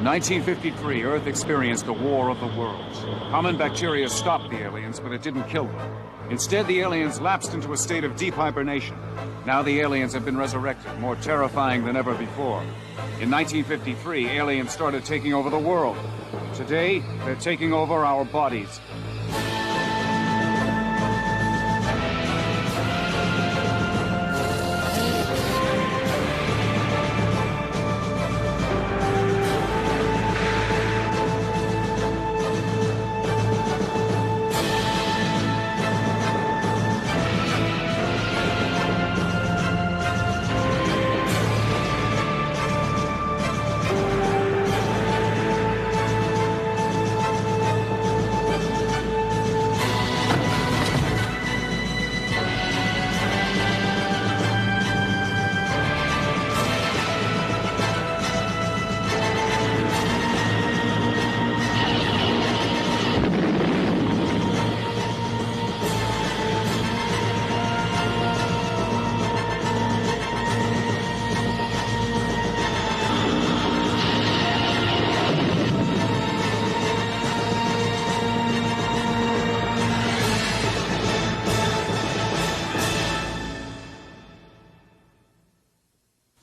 In 1953, Earth experienced a war of the worlds. Common bacteria stopped the aliens, but it didn't kill them. Instead, the aliens lapsed into a state of deep hibernation. Now the aliens have been resurrected, more terrifying than ever before. In 1953, aliens started taking over the world. Today, they're taking over our bodies.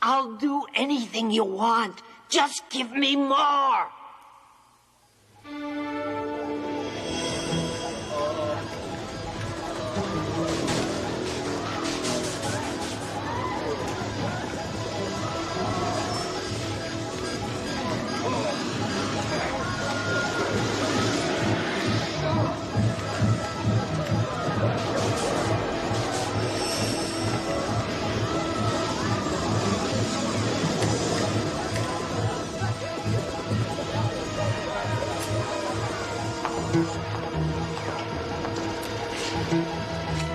I'll do anything you want. Just give me more.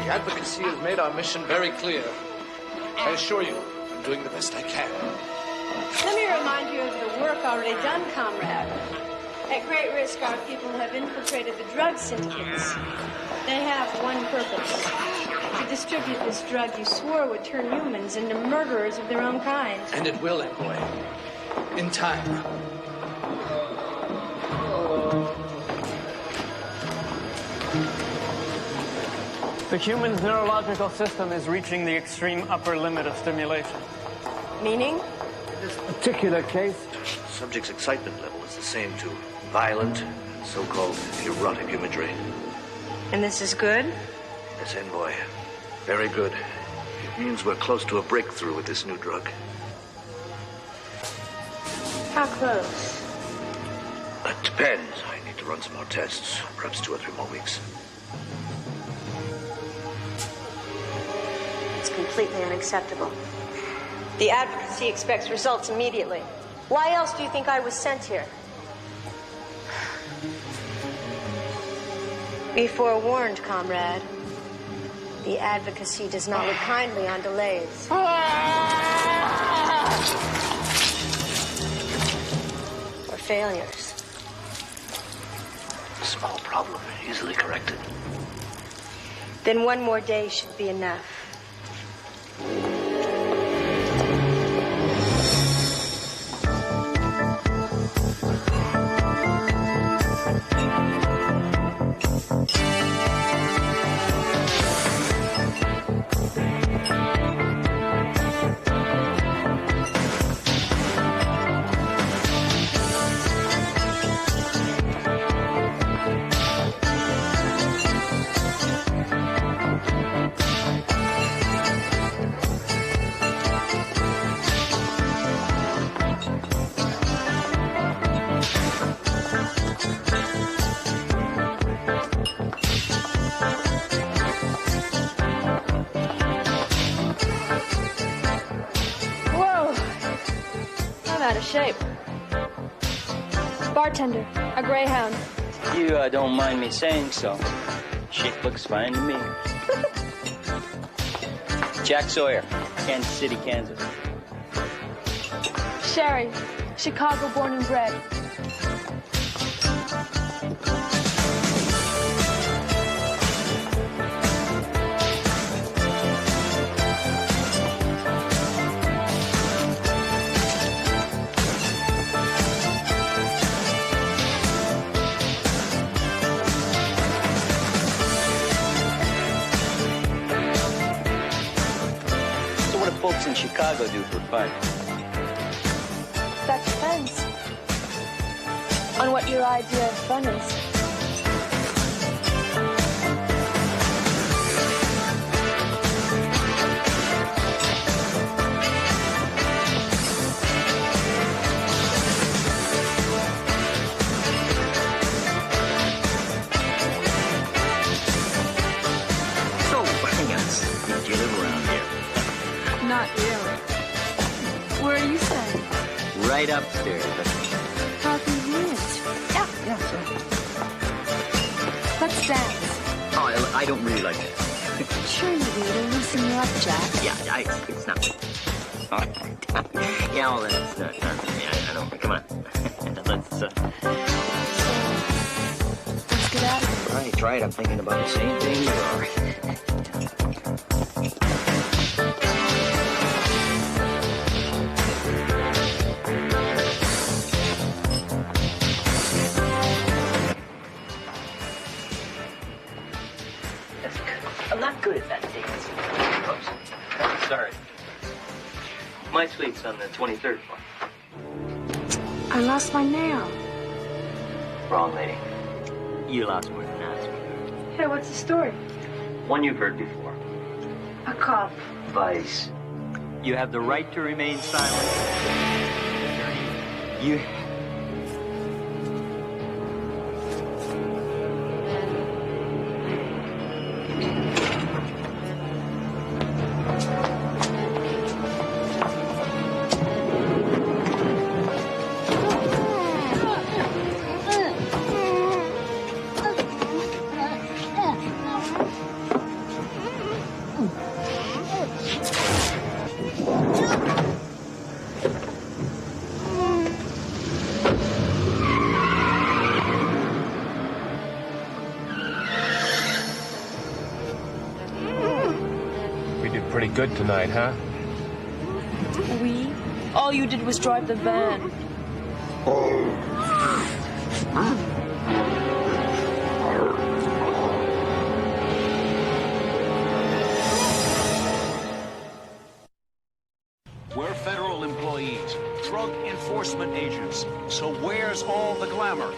The advocacy has made our mission very clear. I assure you, I'm doing the best I can. Let me remind you of the work already done, comrade. At great risk, our people have infiltrated the drug syndicates. They have one purpose: to distribute this drug you swore would turn humans into murderers of their own kind. And it will, Envoy. In time. The human's neurological system is reaching the extreme upper limit of stimulation. Meaning? In this particular case, The subject's excitement level is the same to violent, so-called erotic imagery. And this is good? Yes, Envoy. Very good. It means we're close to a breakthrough with this new drug. How close? That depends. I need to run some more tests. Perhaps 2 or 3 more weeks. It's completely unacceptable. The advocacy expects results immediately. Why else do you think I was sent here? Be forewarned, comrade. The advocacy does not look kindly on delays. Or failures. Small problem, easily corrected. Then one more day should be enough. Out of shape. Bartender, a Greyhound. You don't mind me saying so. Shape looks fine to me. Jack Sawyer, Kansas City, Kansas. Sherry, Chicago born and bred. Chicago do for fun? That depends on what your idea of fun is. Not really. Where are you staying? Right upstairs. How convenient. Yeah, sure. Let's dance. Oh, I don't really like it. Sure you do. It'll loosen you up, Jack. Yeah, it's not. All right. Yeah, well, that's not for me. I don't. Come on. Let's get out of here. Right. I'm thinking about the same thing you are. I'm not good at that dance. Oops. Sorry. My suite's on the 23rd floor. I lost my nail. Wrong, lady. You lost more than that. Hey, what's the story? One you've heard before. A cop. Vice. You have the right to remain silent. You... Pretty good tonight, huh? We? All you did was drive the van. We're federal employees, drug enforcement agents. So where's all the glamour?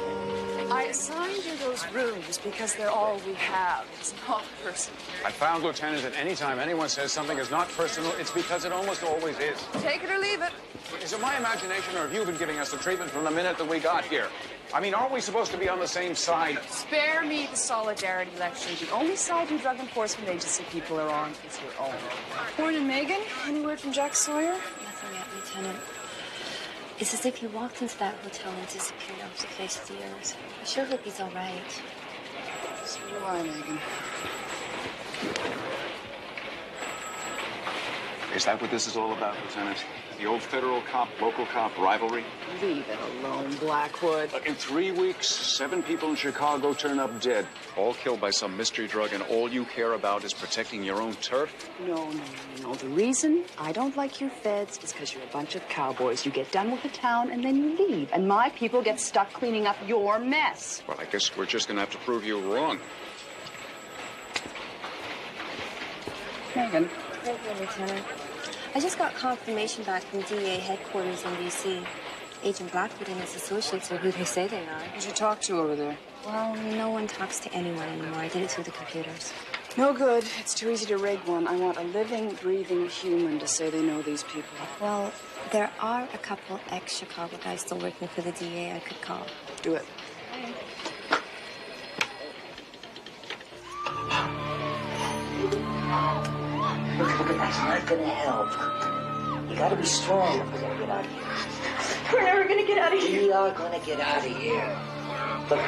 I assigned you those rooms because they're all we have. It's not personal. I found, Lieutenant, that anytime anyone says something is not personal, it's because it almost always is. Take it or leave it. Is it my imagination, or have you been giving us the treatment from the minute that we got here? I mean, aren't we supposed to be on the same side? Spare me the solidarity lecture. The only side you drug enforcement agency people are on is your own. Horn and Megan, any word from Jack Sawyer? Nothing yet, Lieutenant. It's as if he walked into that hotel and disappeared off the face of the earth. I sure hope he's all right. So do I, Megan. Is that what this is all about, Lieutenant? The old federal cop, local cop rivalry? Leave it alone, Blackwood. In 3 weeks, 7 people in Chicago turn up dead, all killed by some mystery drug, and all you care about is protecting your own turf? No. The reason I don't like you feds is because you're a bunch of cowboys. You get done with the town and then you leave. And my people get stuck cleaning up your mess. Well, I guess we're just going to have to prove you wrong. Megan. Thank you, Lieutenant. I just got confirmation back from DEA headquarters in D.C. Agent Blackwood and his associates are who they say they are. Who'd you talk to over there? Well, no one talks to anyone anymore. I did it through the computers. No good. It's too easy to rig one. I want a living, breathing human to say they know these people. Well, there are a couple ex-Chicago guys still working for the DEA I could call. Do it. Look, that's not gonna help. You gotta be strong if we're gonna get out of here. We're never gonna get out of here. We are gonna get out of here. Look,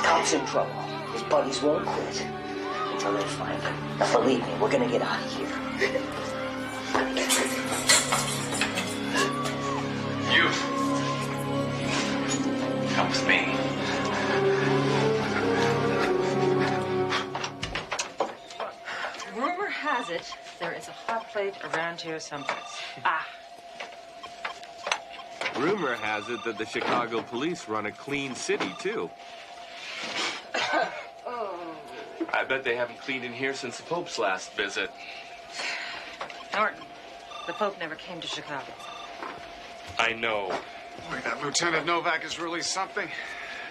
Tom's in trouble. His buddies won't quit until they find him. Now, believe me, we're gonna get out of here. You. Come with me. Rumor has it there is a hot plate around here someplace. Rumor has it that the Chicago police run a clean city, too. I bet they haven't cleaned in here since the Pope's last visit. Norton, the Pope never came to Chicago. I know. Boy, that Lieutenant Novak is really something.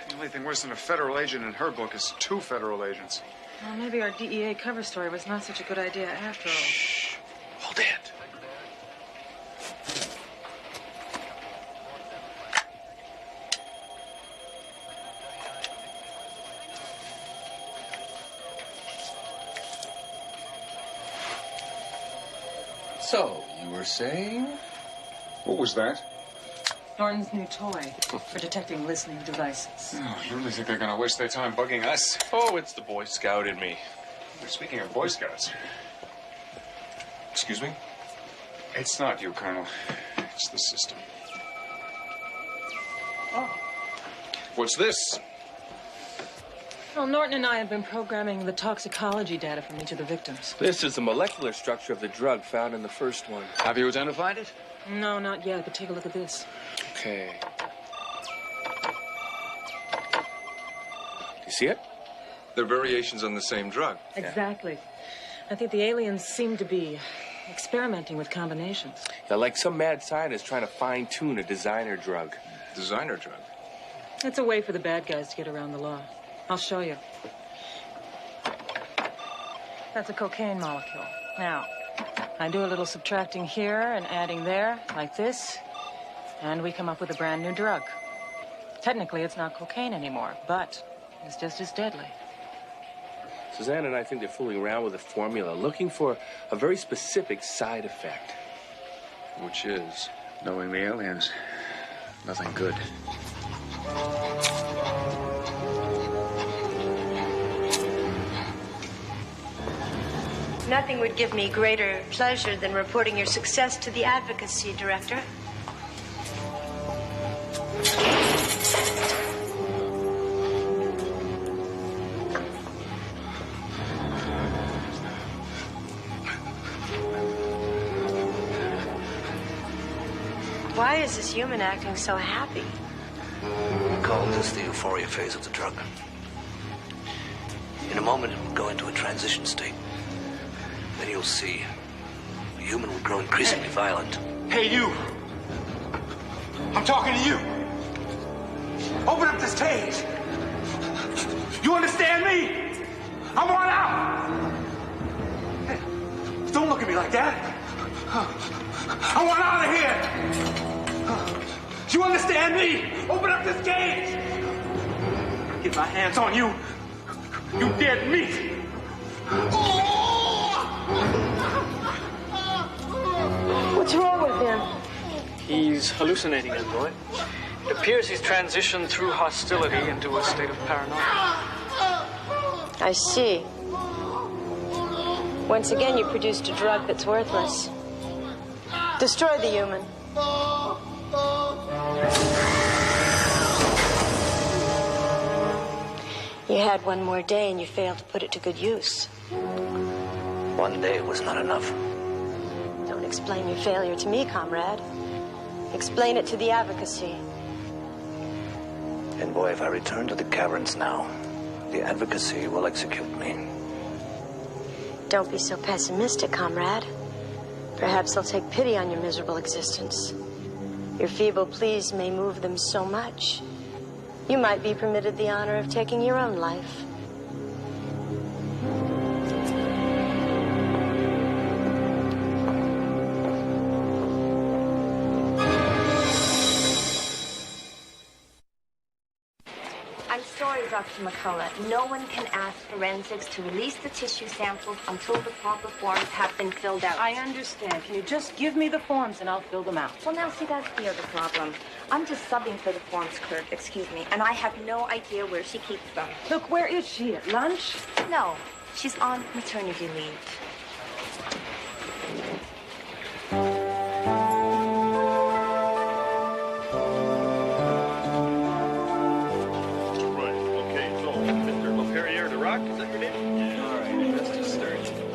The only thing worse than a federal agent in her book is 2 federal agents. Well, maybe our DEA cover story was not such a good idea after all. Shh. Hold it. So, you were saying? What was that? Norton's new toy for detecting listening devices. Oh, you really think they're gonna waste their time bugging us? Oh, it's the Boy Scout in me. Speaking of Boy Scouts. Excuse me? It's not you, Colonel. It's the system. Oh. What's this? Well, Norton and I have been programming the toxicology data from each of the victims. This is the molecular structure of the drug found in the first one. Have you identified it? No, not yet, but take a look at this. Okay. You see it? They're variations on the same drug. Exactly. I think the aliens seem to be experimenting with combinations. They're like some mad scientist trying to fine-tune a designer drug. Designer drug? It's a way for the bad guys to get around the law. I'll show you. That's a cocaine molecule. Now, I do a little subtracting here and adding there, like this, and we come up with a brand new drug. Technically, it's not cocaine anymore, but it's just as deadly. Suzanne and I think they're fooling around with a formula, looking for a very specific side effect. Which is? Knowing the aliens. Nothing good. Nothing would give me greater pleasure than reporting your success to the advocacy director. Why is this human acting so happy? We call this the euphoria phase of the drug. In a moment, it will go into a transition state. Then you'll see the human will grow increasingly violent. Hey, you! I'm talking to you! Open up this cage! You understand me? I want out! Hey, don't look at me like that! I want out of here! You understand me? Open up this cage! Get my hands on you! You dead meat! What's wrong with him? He's hallucinating, Envoy. It appears he's transitioned through hostility into a state of paranoia. I see. Once again, you produced a drug that's worthless. Destroy the human. You had one more day and you failed to put it to good use. One day was not enough. Don't explain your failure to me, comrade. Explain it to the advocacy. And boy, if I return to the caverns now, the advocacy will execute me. Don't be so pessimistic, comrade. Perhaps they'll take pity on your miserable existence. Your feeble pleas may move them so much. You might be permitted the honor of taking your own life. I'm sorry, Dr. McCullough. No one can ask forensics to release the tissue samples until the proper forms have been filled out. I understand. Can you just give me the forms and I'll fill them out? Well, now, see, that's the other problem. I'm just subbing for the forms clerk, excuse me, and I have no idea where she keeps them. Look, where is she? At lunch? No, she's on maternity leave.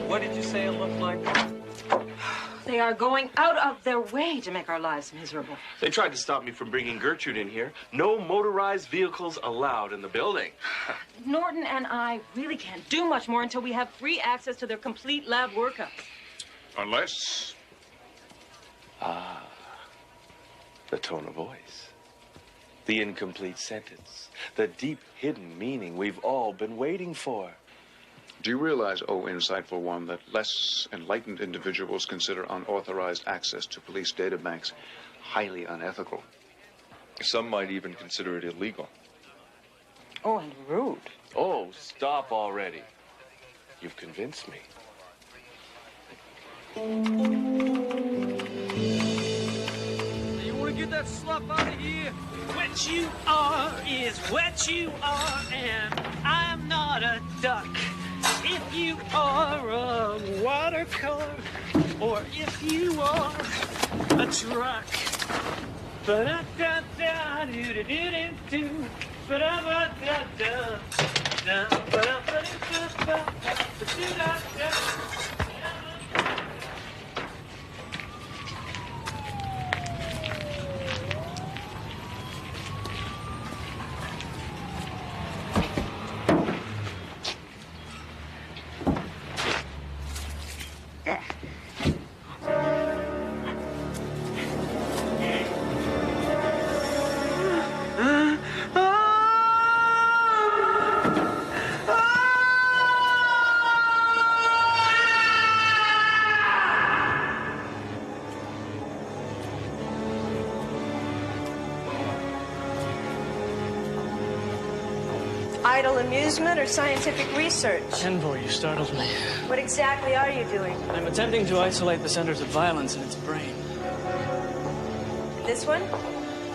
What did you say it looked like? They are going out of their way to make our lives miserable. They tried to stop me from bringing Gertrude in here. No motorized vehicles allowed in the building. Norton and I really can't do much more until we have free access to their complete lab workup. Unless Ah, the tone of voice. The incomplete sentence. The deep hidden meaning we've all been waiting for. Do you realize, oh insightful one, that less enlightened individuals consider unauthorized access to police databanks highly unethical? Some might even consider it illegal. Oh, and rude. Oh, stop already. You've convinced me. You want to get that slough out of here? What you are is what you are, and I'm not a duck. If you are a watercolor, or if you are a truck. Ba-da-da-da-do-do-do-do-do. Ba-da-ba-da-da. Ba-da-ba-da-da-da-da-da-da. Idle amusement or scientific research? Envoy, you startled me. What exactly are you doing? I'm attempting to isolate the centers of violence in its brain. This one?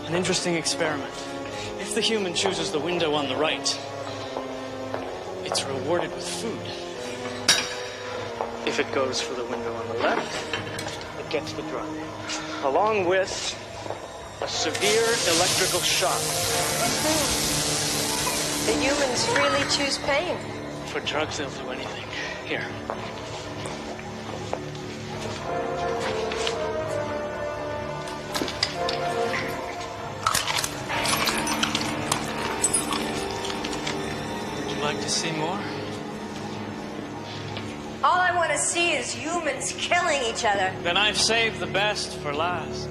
An interesting experiment. If the human chooses the window on the right, it's rewarded with food. If it goes for the window on the left, it gets the drug, along with a severe electrical shock. The humans freely choose pain. For drugs, they'll do anything. Here. Would you like to see more? All I want to see is humans killing each other. Then I've saved the best for last.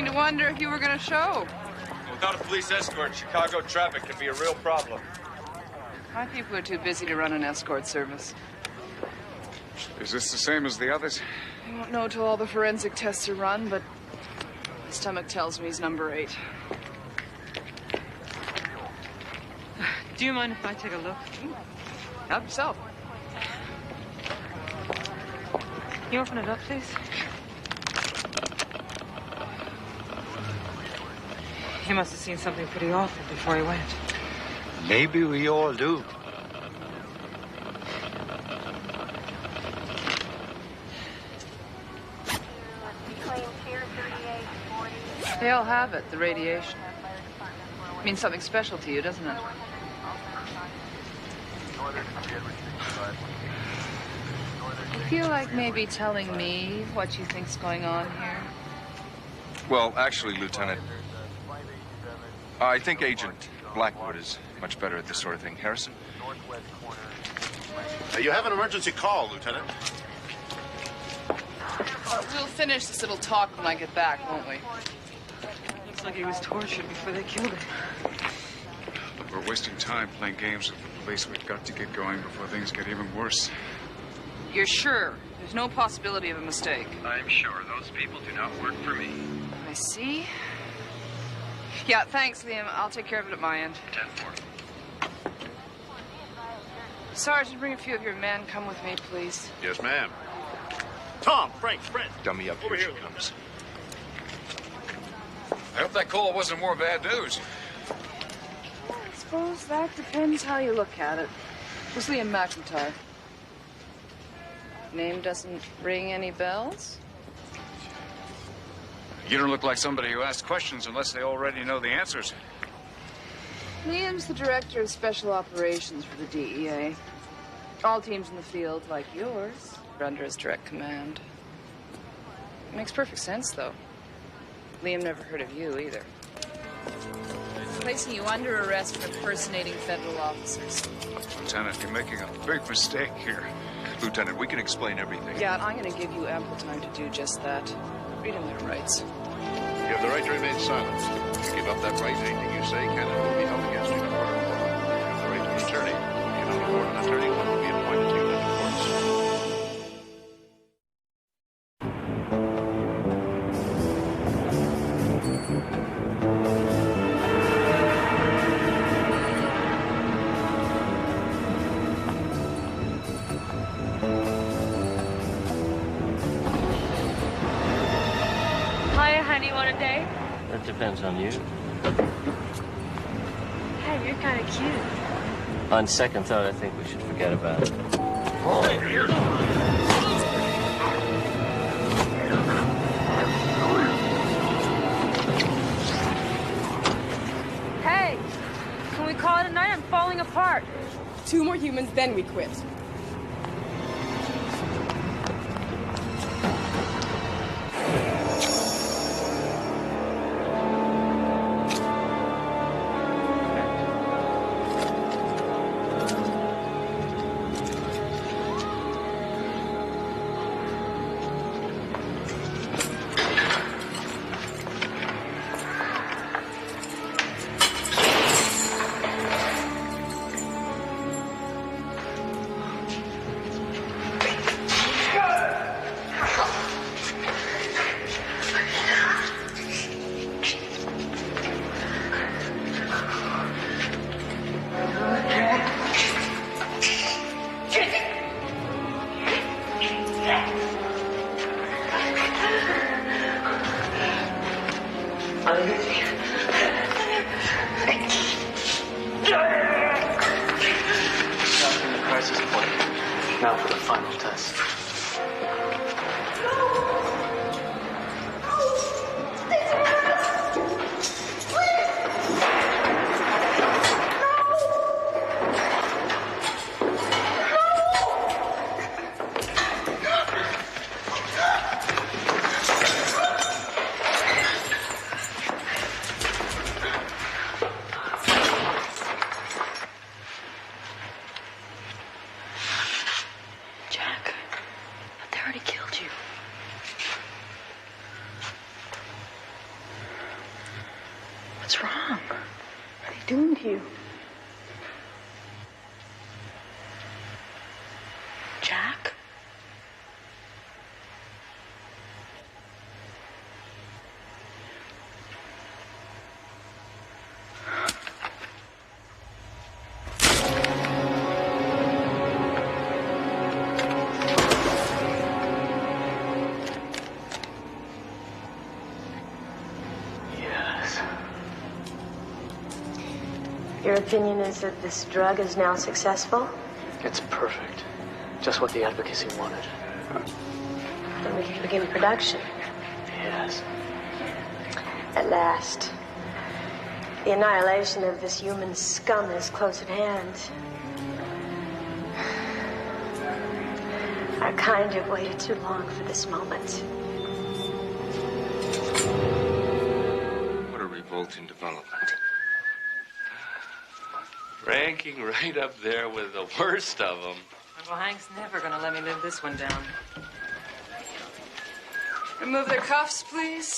I wonder if you were going to show. Without a police escort, Chicago traffic can be a real problem. My people are too busy to run an escort service. Is this the same as the others? I won't know till all the forensic tests are run, but my stomach tells me he's number 8. Do you mind if I take a look? Help yourself. Can you open it up, please? He must have seen something pretty awful before he went. Maybe we all do. They all have it, the radiation. Means something special to you, doesn't it? You feel like maybe telling me what you think's going on here? Well, actually, Lieutenant, I think Agent Blackwood is much better at this sort of thing. Harrison? You have an emergency call, Lieutenant. We'll finish this little talk when I get back, won't we? Looks like he was tortured before they killed him. Look, we're wasting time playing games with the police. We've got to get going before things get even worse. You're sure? There's no possibility of a mistake? I'm sure. Those people do not work for me. I see. Yeah, thanks, Liam. I'll take care of it at my end. 10-4. Sergeant, bring a few of your men. Come with me, please. Yes, ma'am. Tom, Frank, Fred. Dummy up, Over here here. she comes. I hope that call wasn't more bad news. I suppose that depends how you look at it. Who's Liam McIntyre? Name doesn't ring any bells? You don't look like somebody who asks questions unless they already know the answers. Liam's the director of special operations for the DEA. All teams in the field, like yours, are under his direct command. It makes perfect sense, though. Liam never heard of you, either. Placing you under arrest for impersonating federal officers. Lieutenant, you're making a big mistake here. Lieutenant, we can explain everything. Yeah, I'm going to give you ample time to do just that. Read them their rights. You have the right to remain silent. If you give up that right, anything you say can and will be held against you in court of law. You have the right to an attorney. You cannot afford an attorney. One will be appointed to you in the courts. Hiya, honey, want a date? That depends on you. Hey, you're kind of cute. On second thought, I think we should forget about it. Hey, can we call it a night? I'm falling apart. 2 more humans, then we quit. Stopping the crisis point. Now for the final test. Jack, they already killed you. What's wrong? What are they doing to you? Jack? Your opinion is that this drug is now successful? It's perfect. Just what the advocacy wanted. Then we can begin production. Yes. At last. The annihilation of this human scum is close at hand. Our kind have waited too long for this moment. What a revolting development. Ranking right up there with the worst of them. Uncle Hank's never gonna let me live this one down. Remove their cuffs, please.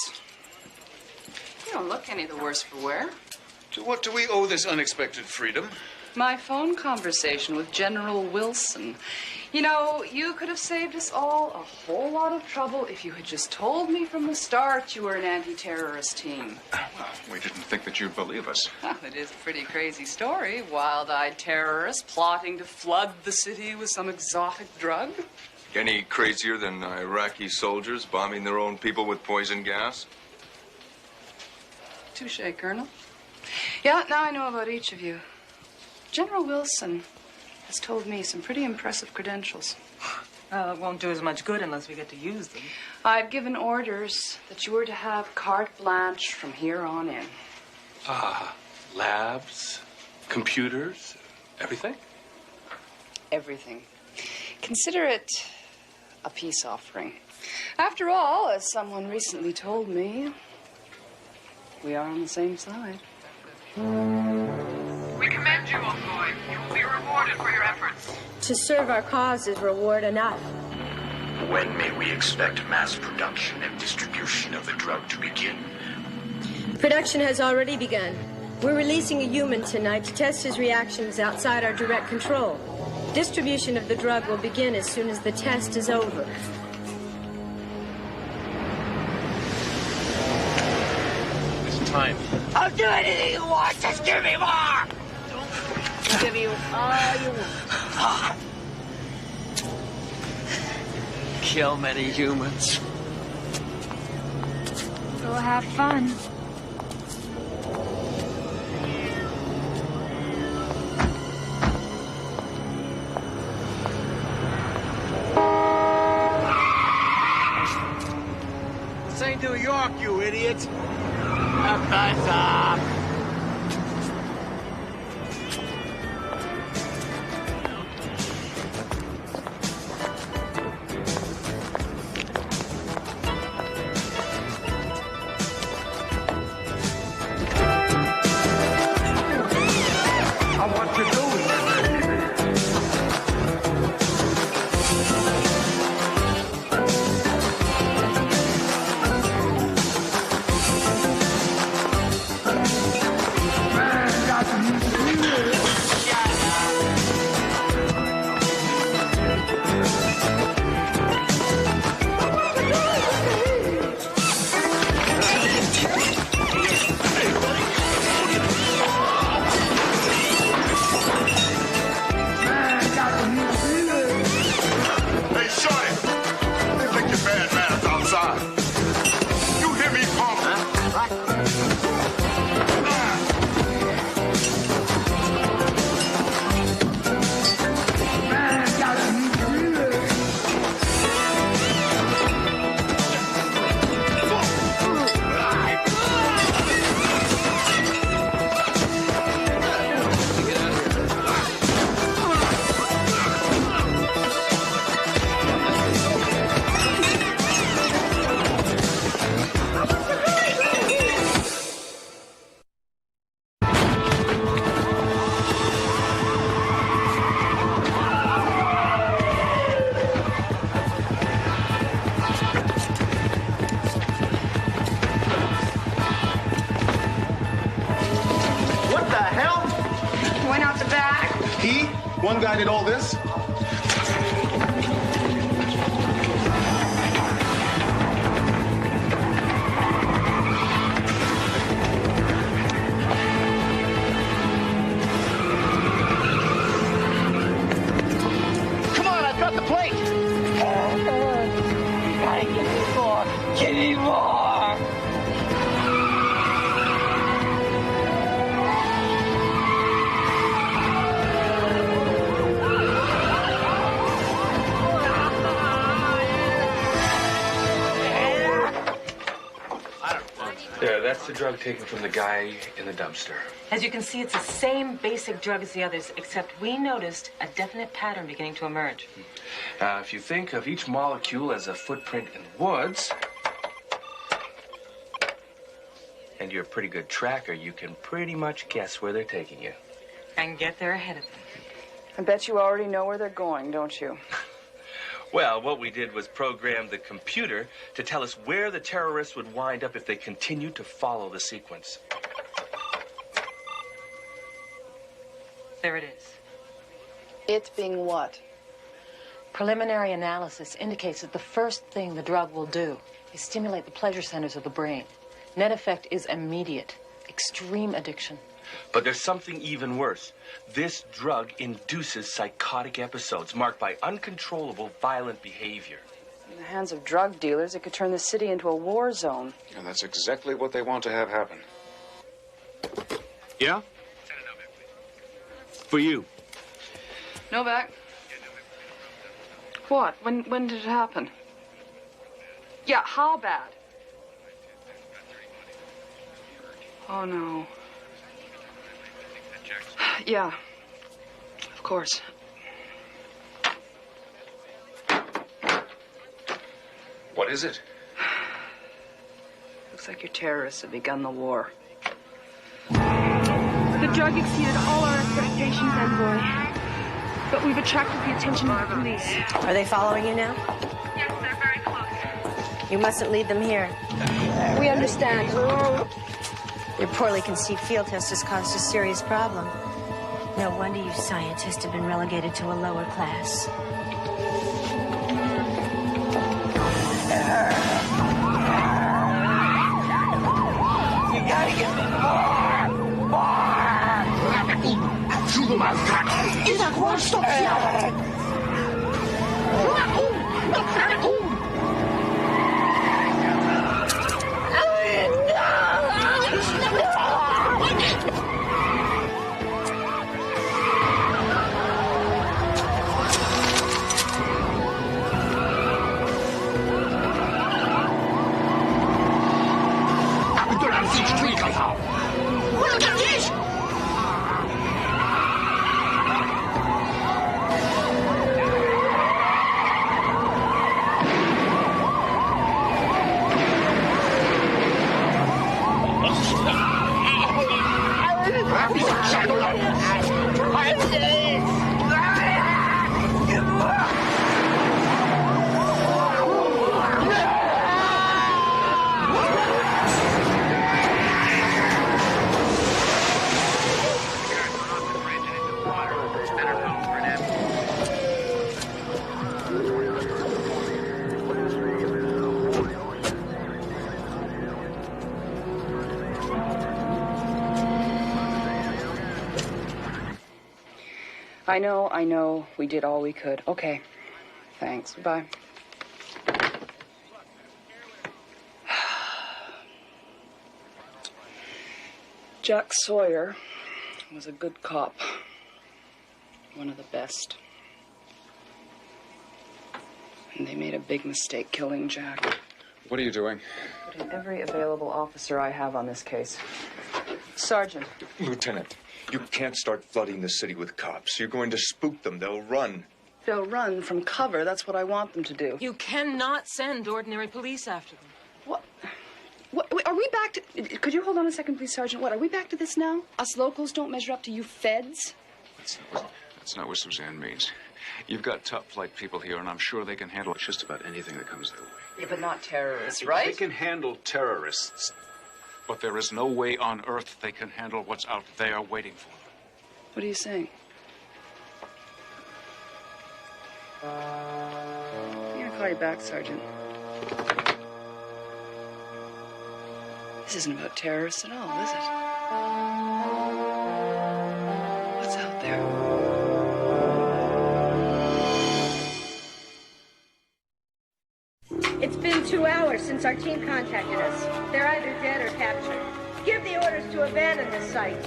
You don't look any the worse for wear. To what do we owe this unexpected freedom? My phone conversation with General Wilson. You know, you could have saved us all a whole lot of trouble if you had just told me from the start you were an anti-terrorist team. Well, we didn't think that you'd believe us. Well, it is a pretty crazy story. Wild-eyed terrorists plotting to flood the city with some exotic drug. Any crazier than Iraqi soldiers bombing their own people with poison gas? Touché, Colonel. Yeah, now I know about each of you. General Wilson has told me some pretty impressive credentials. Well, it won't do as much good unless we get to use them. I've given orders that you were to have carte blanche from here on in. Labs, computers, everything? everything. Consider it a peace offering. After all, as someone recently told me, we are on the same side. We commend you, old boy. You will be rewarded for your efforts. To serve our cause is reward enough. When may we expect mass production and distribution of the drug to begin? Production has already begun. We're releasing a human tonight to test his reactions outside our direct control. Distribution of the drug will begin as soon as the test is over. It's time. I'll do anything you want. Just give me more. I'll give you all you want. Kill many humans. Go have fun. This ain't New York, you idiot. Buzz off. What you doing? One guy did all this? Come on, I've got the plate. Gotta give me more. Give me more. There, that's the drug taken from the guy in the dumpster. As you can see, it's the same basic drug as the others, except we noticed a definite pattern beginning to emerge. If you think of each molecule as a footprint in the woods, and you're a pretty good tracker, you can pretty much guess where they're taking you. And get there ahead of them. I bet you already know where they're going, don't you? Well, what we did was program the computer to tell us where the terrorists would wind up if they continued to follow the sequence. There it is. It being what? Preliminary analysis indicates that the first thing the drug will do is stimulate the pleasure centers of the brain. Net effect is immediate. Extreme addiction. But there's something even worse. This drug induces psychotic episodes marked by uncontrollable violent behavior. In the hands of drug dealers, it could turn the city into a war zone. And that's exactly what they want to have happen. Yeah? For you. Novak. What? When did it happen? Yeah, how bad? Oh, no. Yeah, of course. What is it? Looks like your terrorists have begun the war. The drug exceeded all our expectations, Envoy. But we've attracted the attention of the police. Are they following you now? Yes, they're very close. You mustn't lead them here. We understand. Your poorly conceived field test has caused a serious problem. No wonder you scientists have been relegated to a lower class. You gotta give me more! I know. We did all we could. Okay. Thanks. Bye. Jack Sawyer was a good cop. One of the best. And they made a big mistake killing Jack. What are you doing? Putting every available officer I have on this case. Sergeant. Lieutenant, you can't start flooding the city with cops. You're going to spook them. They'll run. They'll run from cover. That's what I want them to do. You cannot send ordinary police after them. What, are we back to... Could you hold on a second, please, Sergeant? What, are we back to this now? Us locals don't measure up to you feds? That's not what Suzanne means. You've got top-flight people here, and I'm sure they can handle just about anything that comes their way. Yeah, but not terrorists, right? They can handle terrorists. But there is no way on earth they can handle what's out there waiting for them. What are you saying? I'm gonna call you back, Sergeant. This isn't about terrorists at all, is it? What's out there? It's been 2 hours since our team contacted us. They're either dead or captured. Give the orders to abandon the site.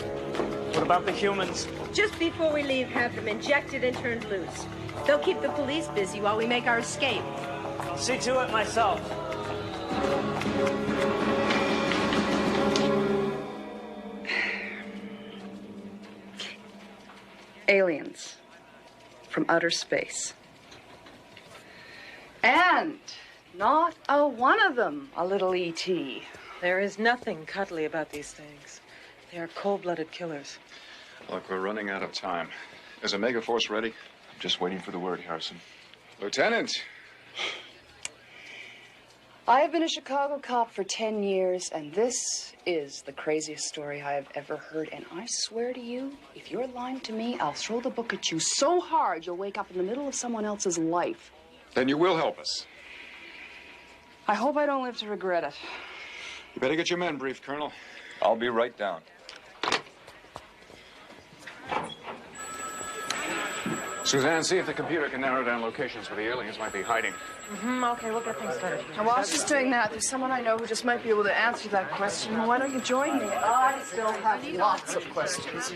What about the humans? Just before we leave, have them injected and turned loose. They'll keep the police busy while we make our escape. I'll see to it myself. Aliens from outer space. And not a one of them a little E.T. There is nothing cuddly about these things. They are cold-blooded killers. Look, we're running out of time. Is Omega Force ready? I'm just waiting for the word, Harrison. Lieutenant! I have been a Chicago cop for 10 years, and this is the craziest story I have ever heard. And I swear to you, if you're lying to me, I'll throw the book at you so hard you'll wake up in the middle of someone else's life. Then you will help us. I hope I don't live to regret it. You better get your men briefed, Colonel. I'll be right down. Suzanne, see if the computer can narrow down locations where the aliens might be hiding. Okay, we'll get things started. And while she's doing that, there's someone I know who just might be able to answer that question. Why don't you join me? I still have lots of questions.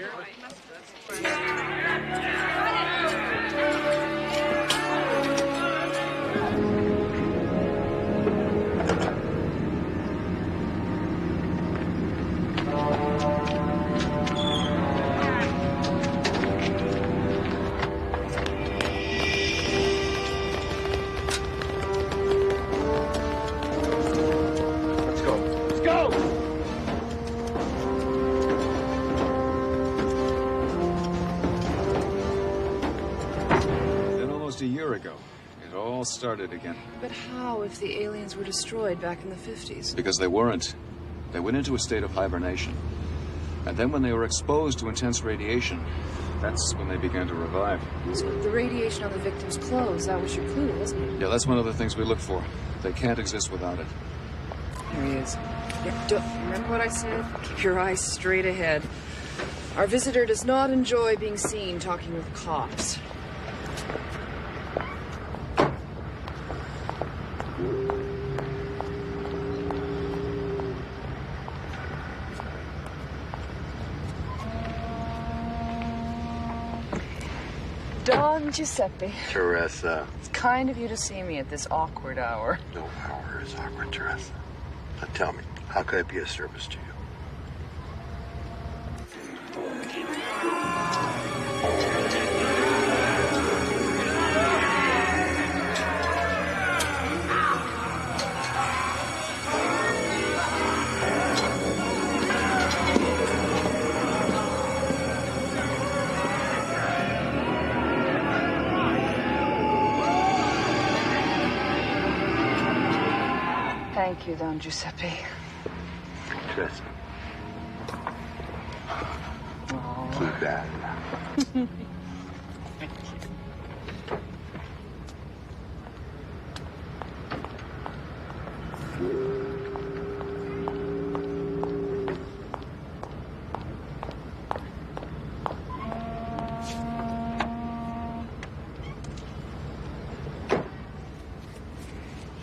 a year ago. It all started again. But how if the aliens were destroyed back in the 50s? Because they weren't. They went into a state of hibernation. And then when they were exposed to intense radiation, that's when they began to revive. So the radiation on the victim's clothes, that was your clue, wasn't it? Yeah, that's one of the things we look for. They can't exist without it. There he is. Remember what I said? Keep your eyes straight ahead. Our visitor does not enjoy being seen talking with cops. Don Giuseppe. Teresa. It's kind of you to see me at this awkward hour. No hour is awkward, Teresa. Now tell me, how could I be of service to you? Thank you, Don Giuseppe. Teresa. Oh. Too bad.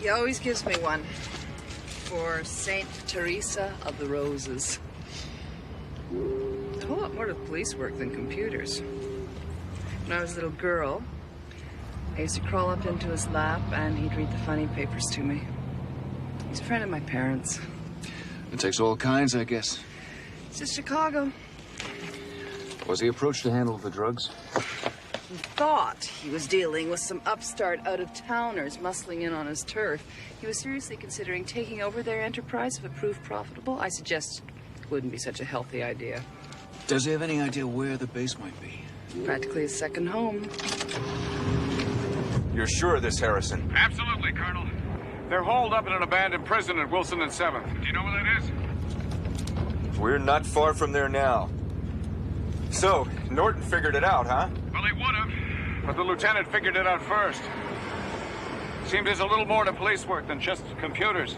He always gives me one. For Saint Teresa of the Roses. There's a whole lot more to police work than computers. When I was a little girl, I used to crawl up into his lap and he'd read the funny papers to me. He's a friend of my parents. It takes all kinds, I guess. It's just Chicago. Was he approached to handle the drugs? He thought he was dealing with some upstart out-of-towners muscling in on his turf. He was seriously considering taking over their enterprise if it proved profitable. I suggest it wouldn't be such a healthy idea. Does he have any idea where the base might be? Practically a second home. You're sure of this, Harrison? Absolutely, Colonel. They're holed up in an abandoned prison at Wilson and 7th. Do you know where that is? We're not far from there now. So, Norton figured it out, huh? Well, he would have, but the lieutenant figured it out first. Seemed there's a little more to police work than just computers.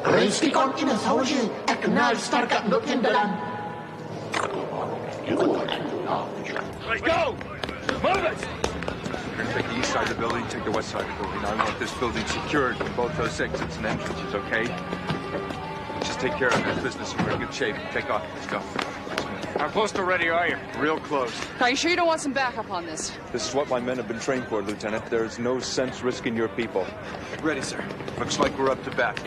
Reistikon in het houtje Let's go! Move it! Take the east side of the building, take the west side of the building. I want this building secured from both those exits and entrances, okay? Just take care of that business and we're in good shape. Take off. Let's go. How close to ready are you? Real close. Are you sure you don't want some backup on this? This is what my men have been trained for, Lieutenant. There's no sense risking your people. Ready, sir. Looks like we're up to bat.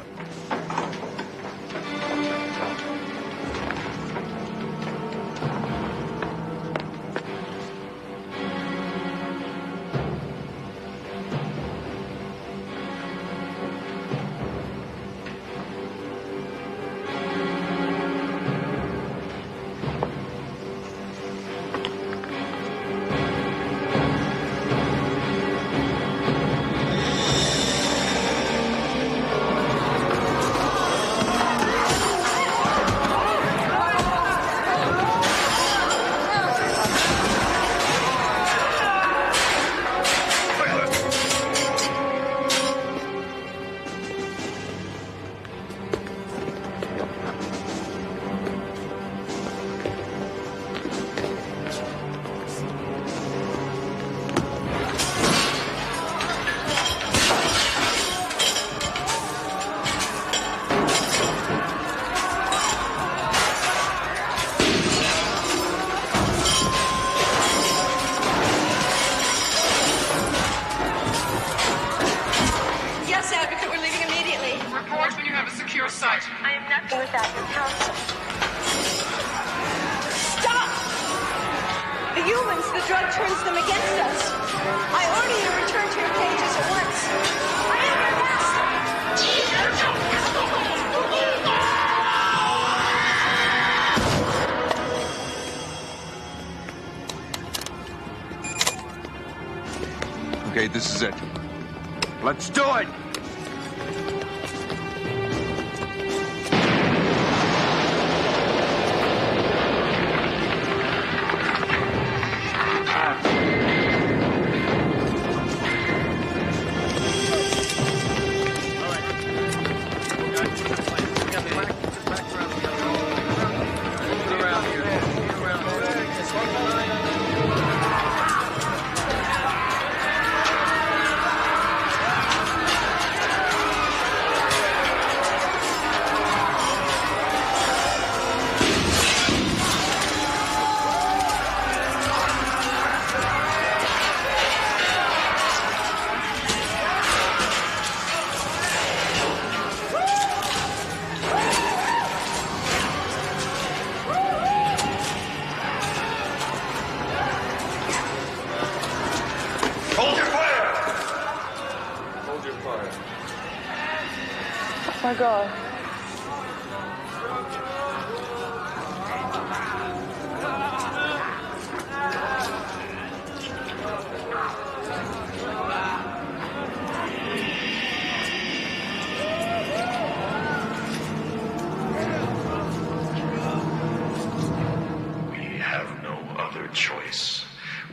Okay, this is it. Let's do it! Oh my God. We have no other choice.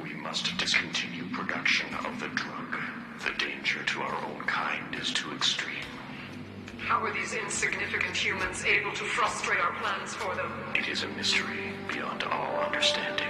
We must discontinue production of the drug. The danger to our own kind is too extreme. How are these insignificant humans able to frustrate our plans for them? It is a mystery beyond all understanding.